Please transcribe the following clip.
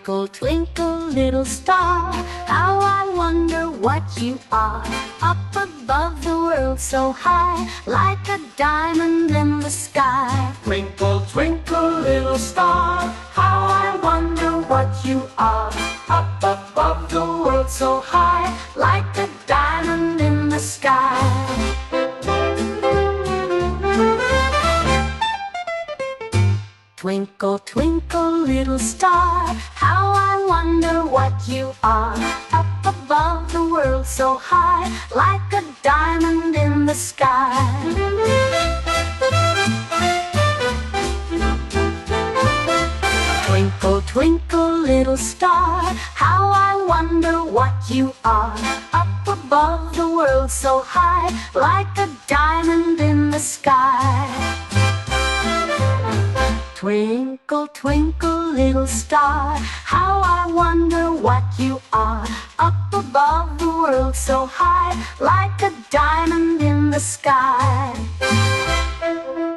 Twinkle, twinkle, little star, how I wonder what you are. Up above the world so high, like a diamond in the sky. Twinkle, twinkle, little star, how I wonder what you are. Up above the world so high, like a diamond in the sky. Twinkle, twinkle, little star, how I wonder what you are. Up above the world so high, like a diamond in the sky. Twinkle, twinkle, little star, how I wonder what you are. Up above the world so high, like a diamond in the sky. Twinkle, twinkle, little star, how I wonder what you are. Up above the world so high, like a diamond in the sky.